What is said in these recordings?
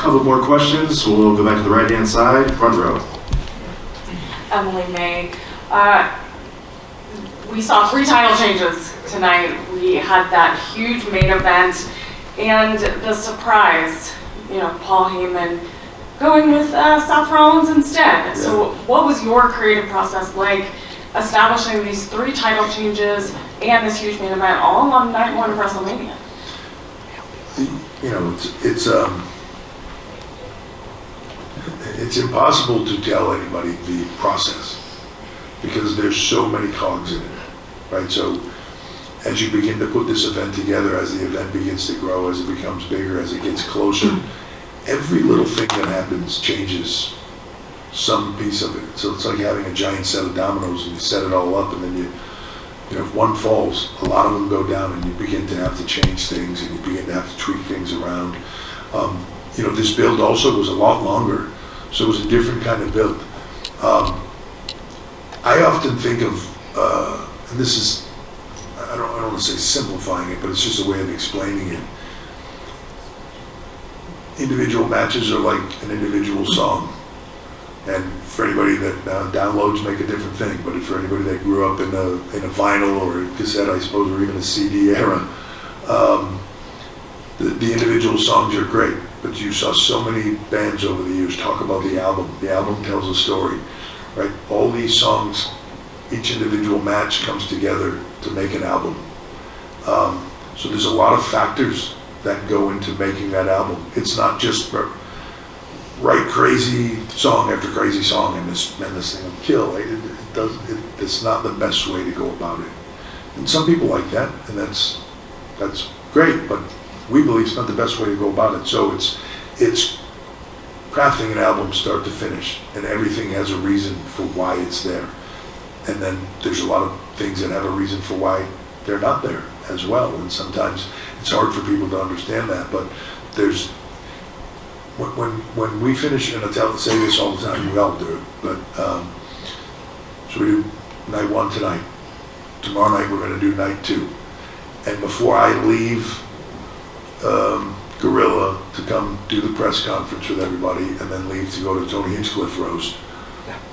Couple more questions. We'll go back to the right-hand side, front row. Emily May. We saw 3 title changes tonight. We had that huge main event and the surprise, Paul Heyman going with Seth Rollins instead. Yeah. So what was your creative process like establishing these 3 title changes and this huge main event all on night 1 of WrestleMania? It's impossible to tell anybody the process because there's so many cogs in it, right? So as you begin to put this event together, as the event begins to grow, as it becomes bigger, as it gets closer, every little thing that happens changes some piece of it. So it's like having a giant set of dominoes and you set it all up, and then if one falls, a lot of them go down, and you begin to have to change things and you begin to have to tweak things around. This build also was a lot longer, so it was a different kind of build. I often think of, and this is, I don't want to say simplifying it, but it's just a way of explaining it. Individual matches are like an individual song. And for anybody that downloads make a different thing, but for anybody that grew up in a vinyl or a cassette, I suppose, or even a CD era, the individual songs are great. But you saw so many bands over the years talk about the album. The album tells a story, right? All these songs, each individual match comes together to make an album. So there's a lot of factors that go into making that album. It's not just write crazy song after crazy song and this thing will kill. It's not the best way to go about it. And some people like that, and that's great, but we believe it's not the best way to go about it. So it's crafting an album start to finish, and everything has a reason for why it's there. And then there's a lot of things that have a reason for why they're not there as well. And sometimes it's hard for people to understand that, but there's when we finish, and I say this all the time, we all do it, but so we do night 1 tonight. Tomorrow night we're going to do night 2. And before I leave Gorilla to come do the press conference with everybody and then leave to go to Tony Hinchcliffe roast,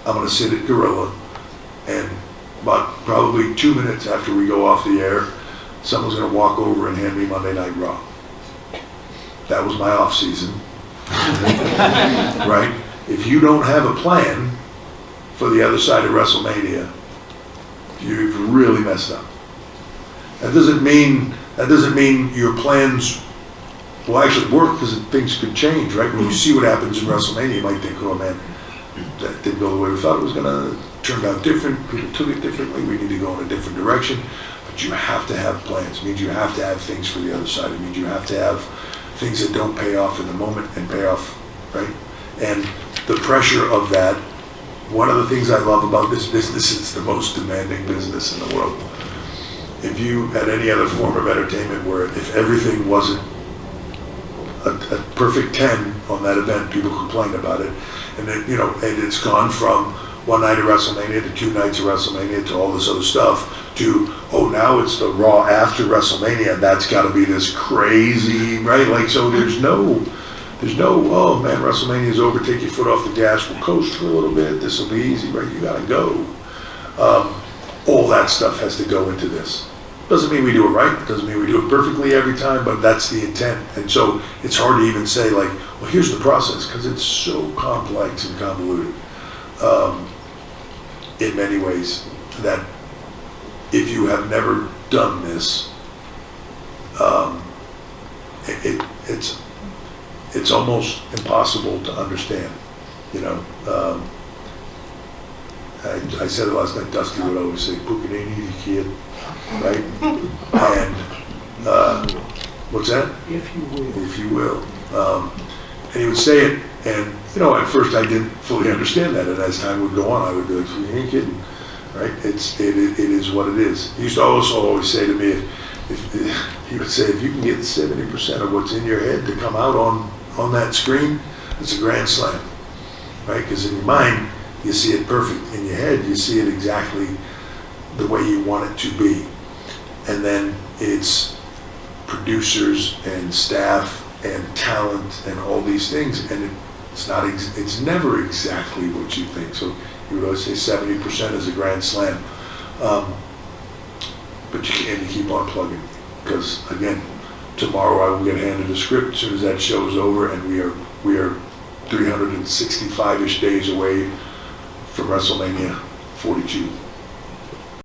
I'm going to sit at Gorilla, and about probably 2 minutes after we go off the air, someone's going to walk over and hand me Monday Night Raw. That was my off season. Right? If you don't have a plan for the other side of WrestleMania, you've really messed up. That doesn't mean your plans will actually work, because things could change, right? When you see what happens in WrestleMania, you might think, oh man, that didn't go the way we thought it was going to. Turned out different. People took it differently. We need to go in a different direction. But you have to have plans. It means you have to have things for the other side. It means you have to have things that don't pay off in the moment and pay off, right? And the pressure of that, one of the things I love about this business, it's the most demanding business in the world. If you had any other form of entertainment where if everything wasn't a perfect 10 on that event, people complain about it. And then, and it's gone from one night of WrestleMania to 2 nights of WrestleMania to all this other stuff to, now it's the Raw after WrestleMania, and that's got to be this crazy, right? Like, so there's no, oh man, WrestleMania's over, take your foot off the gas, we'll coast for a little bit, this will be easy, right? You got to go. All that stuff has to go into this. Doesn't mean we do it right, doesn't mean we do it perfectly every time, but that's the intent. And so it's hard to even say like, well, here's the process, because it's so complex and convoluted in many ways that if you have never done this, it's almost impossible to understand, I said it last night, Dusty would always say, "Book it ain't easy, kid," right? And what's that? If you will. If you will. And he would say it, and at first I didn't fully understand that, and as time would go on, I would be like, "You ain't kidding," right? It is what it is. He used to also always say to me, he would say, if you can get 70% of what's in your head to come out on that screen, it's a grand slam, right? Because in your mind, you see it perfect. In your head, you see it exactly the way you want it to be. And then it's producers and staff and talent and all these things, and it's never exactly what you think. So you would always say 70% is a grand slam, but you keep on plugging, because again, tomorrow I will get handed a script as soon as that show is over, and we are 365-ish days away from WrestleMania 42.